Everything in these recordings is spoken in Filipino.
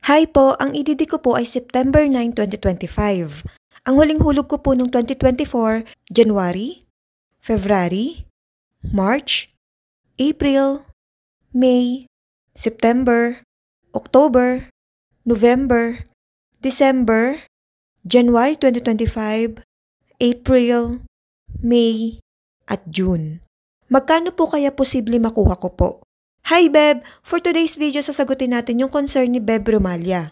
Hi po, ang EDD ko po ay September 9, 2025. Ang huling hulog ko po noong 2024, January, February, March, April, May, September, October, November, December, January 2025, April, May, at June. Magkano po kaya posible makuha ko po? Hi Beb! For today's video, sasagutin natin yung concern ni Beb Romalia.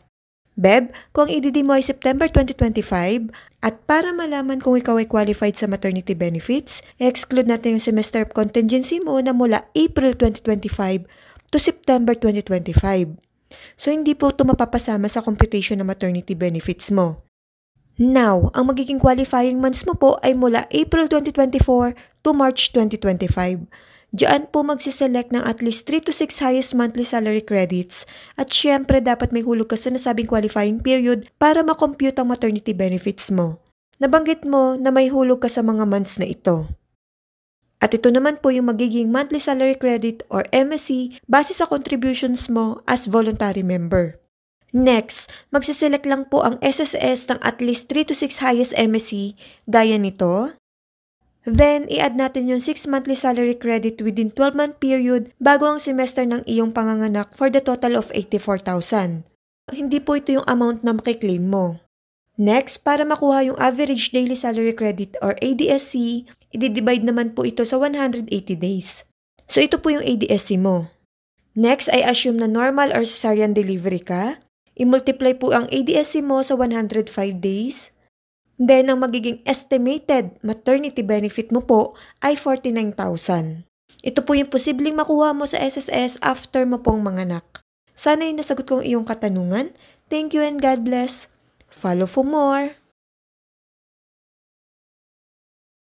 Beb, kung ang EDD mo ay September 2025 at para malaman kung ikaw ay qualified sa maternity benefits, i-exclude natin yung semester contingency mo na mula April 2025 to September 2025. So hindi po ito mapapasama sa computation ng maternity benefits mo. Now, ang magiging qualifying months mo po ay mula April 2024 to March 2025. Diyan po magsiselect ng at least 3 to 6 highest monthly salary credits at syempre dapat may hulog ka sa nasabing qualifying period para makompute ang maternity benefits mo. Nabanggit mo na may hulog ka sa mga months na ito. At ito naman po yung magiging monthly salary credit or MSC base sa contributions mo as voluntary member. Next, magsiselect lang po ang SSS ng at least 3 to 6 highest MSC gaya nito. Then, i-add natin yung 6 monthly salary credit within 12-month period bago ang semester ng iyong panganganak for the total of 84,000. Hindi po ito yung amount na makiklaim mo. Next, para makuha yung average daily salary credit or ADSC, i-divide naman po ito sa 180 days. So, ito po yung ADSC mo. Next, ay assume na normal or cesarean delivery ka. I-multiply po ang ADSC mo sa 105 days. Then, ang magiging estimated maternity benefit mo po ay 49,000. Ito po yung posibleng makuha mo sa SSS after mo pong manganak. Sana yung nasagot kong iyong katanungan. Thank you and God bless. Follow for more.